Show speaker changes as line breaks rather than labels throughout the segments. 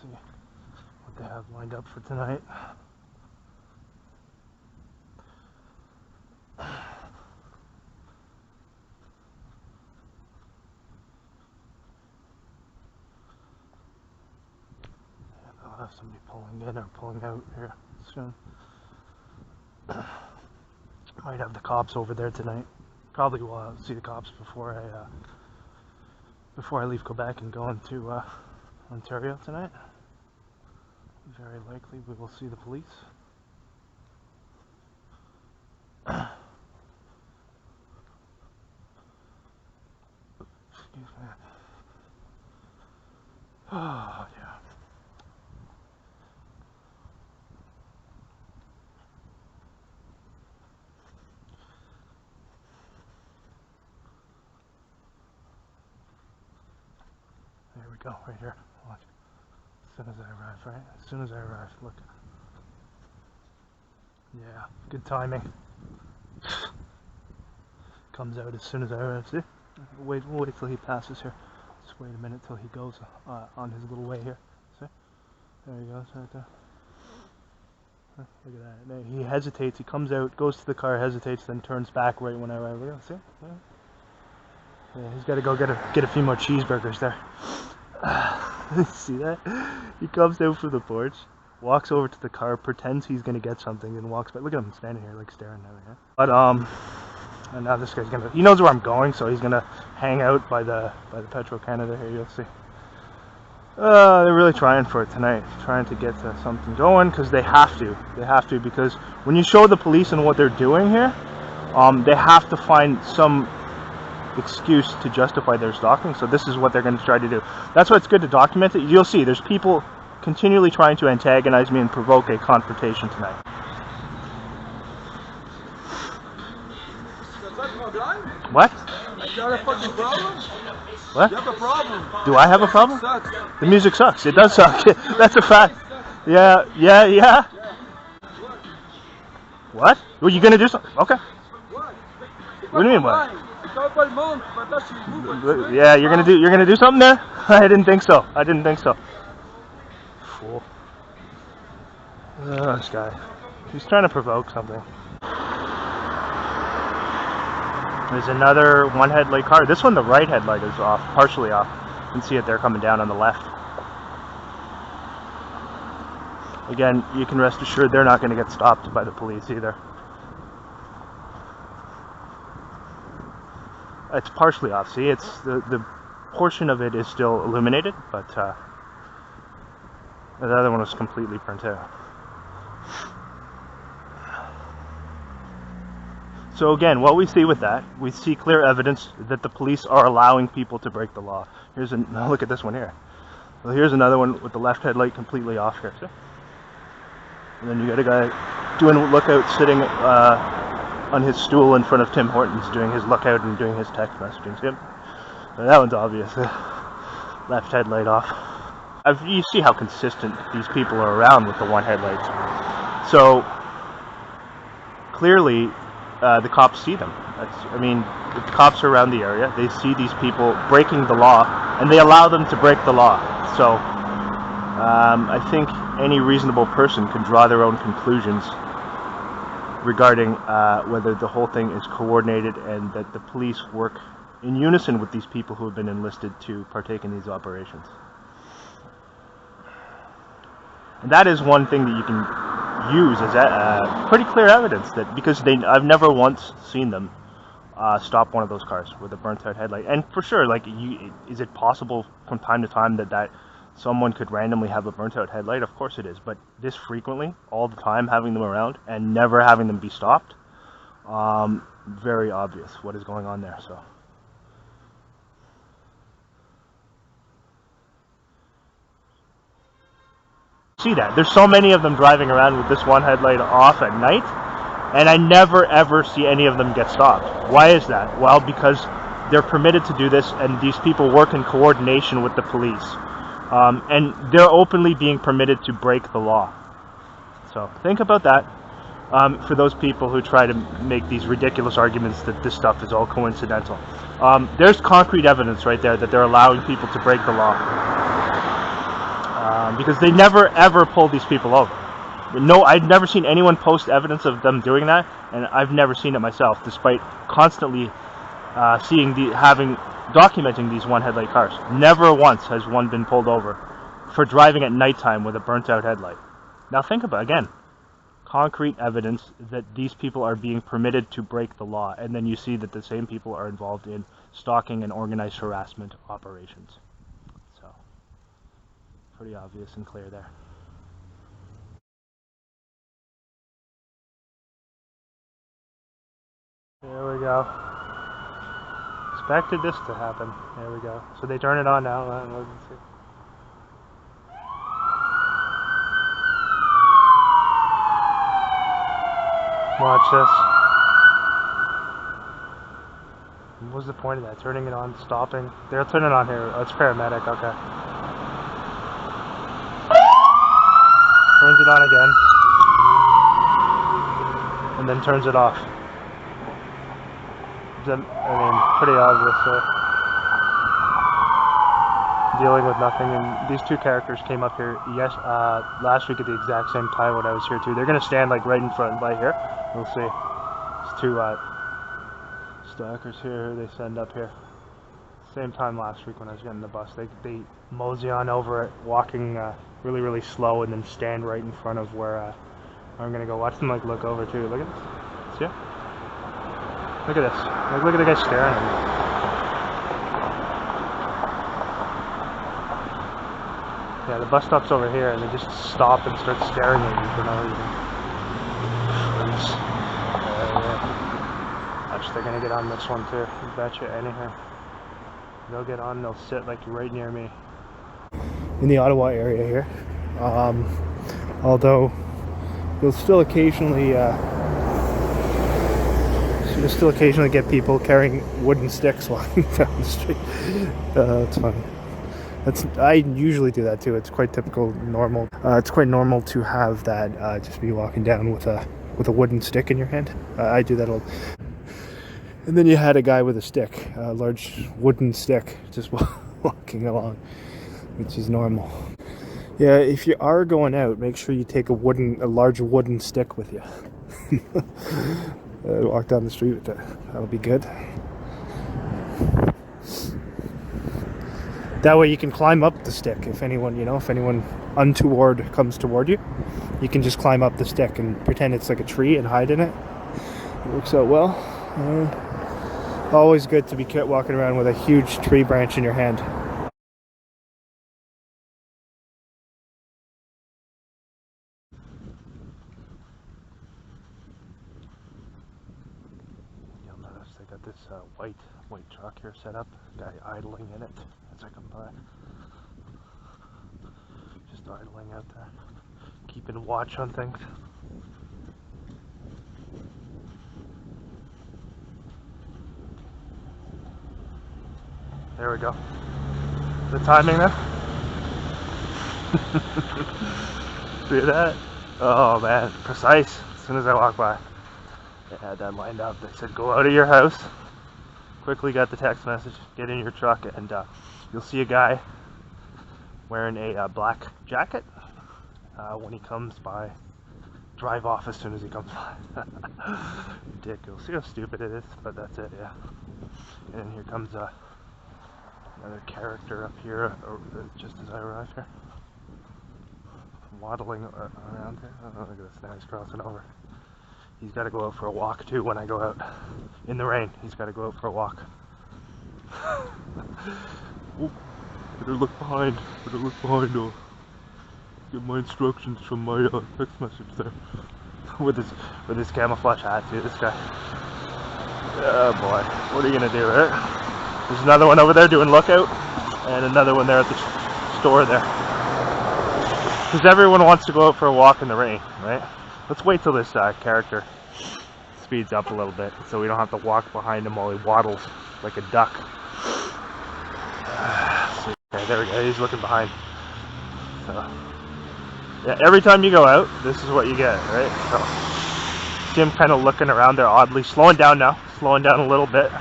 see what they have lined up for tonight. I'll have somebody pulling in or pulling out here soon. Might have the cops over there tonight. Probably will see the cops before I leave Quebec and go into Ontario tonight. Very likely we will see the police. Excuse me. Oh, yeah. There we go, right here. Watch. As soon as I arrive, right? As soon as I arrive, look. Yeah, good timing. Comes out as soon as I arrive, see? We'll wait till he passes here. Just wait a minute till he goes on his little way here. See? There he goes, right there. Look at that. There, he hesitates, he comes out, goes to the car, hesitates, then turns back right when I arrive. See? Yeah, he's got to go get a few more cheeseburgers there. See that? He comes out from the porch, walks over to the car, pretends he's gonna get something, and walks back. Look at him standing here, like staring at me. Yeah? But and now this guy's he knows where I'm going, so he's gonna hang out by the Petro Canada here. You'll see. They're really trying for it tonight, trying to get something going, because they have to. They have to, because when you show the police and what they're doing here, they have to find some excuse to justify their stalking, so this is what they're going to try to do. That's why it's good to document it. You'll see there's people continually trying to antagonize me and provoke a confrontation tonight. What?
You got a fucking problem?
What?
You have a problem.
Do I have a problem?
Sucks.
The music sucks. It does suck. That's a fact. Yeah. What? Were you going to do something? Okay. What do you mean what? Yeah, you're gonna do something there? I didn't think so. Fool. Oh, this guy. He's trying to provoke something. There's another one headlight car. This one, the right headlight is off, partially off. You can see it there coming down on the left. Again, you can rest assured they're not going to get stopped by the police either. It's partially off. See, it's the portion of it is still illuminated, but the other one was completely burnt out. So again, what we see with that, we see clear evidence that the police are allowing people to break the law. Now look at this one here. Well, here's another one with the left headlight completely off here. See? And then you got a guy doing lookout sitting on his stool in front of Tim Hortons doing his lookout and doing his text messaging. See? That one's obvious. Left headlight off. You see how consistent these people are around with the one headlights. So clearly the cops see them. If the cops are around the area, they see these people breaking the law and they allow them to break the law. So I think any reasonable person can draw their own conclusions regarding whether the whole thing is coordinated and that the police work in unison with these people who have been enlisted to partake in these operations. And that is one thing that you can use as pretty clear evidence that, because I've never once seen them stop one of those cars with a burnt out headlight. And for sure, is it possible from time to time that someone could randomly have a burnt out headlight? Of course it is, but this frequently, all the time, having them around and never having them be stopped, very obvious what is going on there. So see that there's so many of them driving around with this one headlight off at night, and I never ever see any of them get stopped. Why is that? Well, because they're permitted to do this, and these people work in coordination with the police, and they're openly being permitted to break the law. So think about that for those people who try to make these ridiculous arguments that this stuff is all coincidental. There's concrete evidence right there that they're allowing people to break the law. because they never ever pull these people over. No, I've never seen anyone post evidence of them doing that, and I've never seen it myself, despite constantly documenting these one headlight cars. Never once has one been pulled over for driving at nighttime with a burnt out headlight. Now think about it again. Concrete evidence that these people are being permitted to break the law, and then you see that the same people are involved in stalking and organized harassment operations. So, pretty obvious and clear there. There we go. Expected this to happen. There we go. So they turn it on now. Let's see. Watch this. What was the point of that? Turning it on, stopping. They'll turn it on here. Oh, it's paramedic, okay. Turns it on again. And then turns it off. I mean, pretty obvious. Dealing with nothing. And these two characters came up here last week at the exact same time when I was here too. They're going to stand like right in front by here. We'll see. It's two stalkers here they send up here. Same time last week when I was getting the bus. They mosey on over it, walking really, really slow, and then stand right in front of where I'm going to go. Watch them like look over too. Look at this. See? Look at this. Like, look at the guy staring at me. Yeah, the bus stop's over here, and they just stop and start staring at you for no reason. Actually, they're gonna get on this one too. I bet you anything. They'll get on. They'll sit like right near me. In the Ottawa area here, although you'll still occasionally. You'll still occasionally get people carrying wooden sticks walking down the street. It's fun. I usually do that too. It's quite typical, normal. It's quite normal to have that. Just be walking down with a wooden stick in your hand. I do that all. And then you had a guy with a stick, a large wooden stick, just walking along, which is normal. Yeah, if you are going out, make sure you take a large wooden stick with you. Walk down the street with that. That'll be good. That way you can climb up the stick. If anyone untoward comes toward you, you can just climb up the stick and pretend it's like a tree and hide in it. It works out well. Always good to be walking around with a huge tree branch in your hand. This white truck here set up, guy idling in it as I come by. Just idling out there, keeping watch on things. There we go. The timing there? See that? Oh man, precise as soon as I walk by. They had that lined up. They said, go out of your house. Quickly got the text message, get in your truck, and you'll see a guy wearing a black jacket. When he comes by, drive off as soon as he comes by. Ridiculous. See how stupid it is? But that's it, yeah. And then here comes another character up here, just as I arrive here. Waddling around here. Oh, look at this, now he's crossing over. He's got to go out for a walk too when I go out. In the rain, he's got to go out for a walk. Oh, better look behind. Better look behind. Get my instructions from my text message there. with his camouflage hat too. This guy. Oh boy, what are you gonna do, right? There's another one over there doing lookout, and another one there at the store there. Because everyone wants to go out for a walk in the rain, right? Let's wait till this character speeds up a little bit so we don't have to walk behind him while he waddles like a duck. Okay, there we go, he's looking behind. So, yeah, every time you go out, this is what you get, right? So, see him kind of looking around there oddly, slowing down now, slowing down a little bit.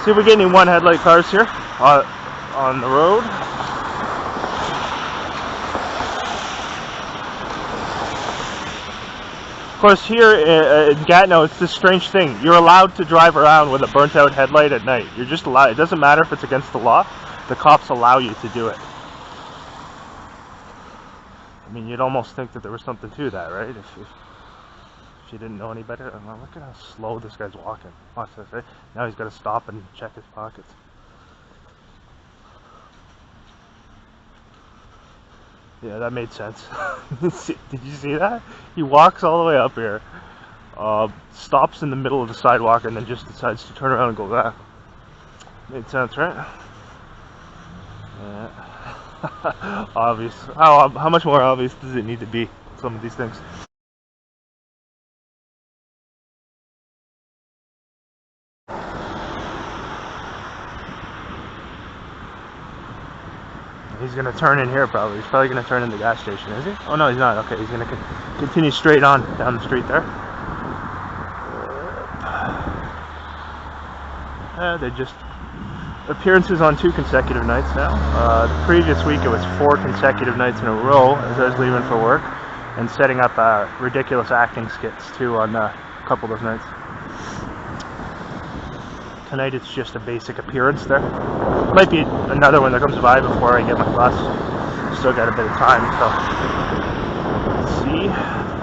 See if we get any one headlight cars here on the road. course, here in Gatineau, it's this strange thing. You're allowed to drive around with a burnt-out headlight at night. You're just allowed. It doesn't matter if it's against the law. The cops allow you to do it. I mean, you'd almost think that there was something to that, right? If you didn't know any better. Oh, look at how slow this guy's walking. Watch this, right? Now he's got to stop and check his pockets. Yeah, that made sense. Did you see that? He walks all the way up here, stops in the middle of the sidewalk, and then just decides to turn around and go back. Made sense, right? Yeah. Obvious. How much more obvious does it need to be? Some of these things. He's going to turn in here probably. He's probably going to turn in the gas station, is he? Oh no, he's not. Okay, he's going to continue straight on down the street there. They're just appearances on 2 consecutive nights now. The previous week it was 4 consecutive nights in a row as I was leaving for work and setting up ridiculous acting skits too on a couple of those nights. Tonight it's just a basic appearance there. Might be another one that comes by before I get my bus. Still got a bit of time, so let's see.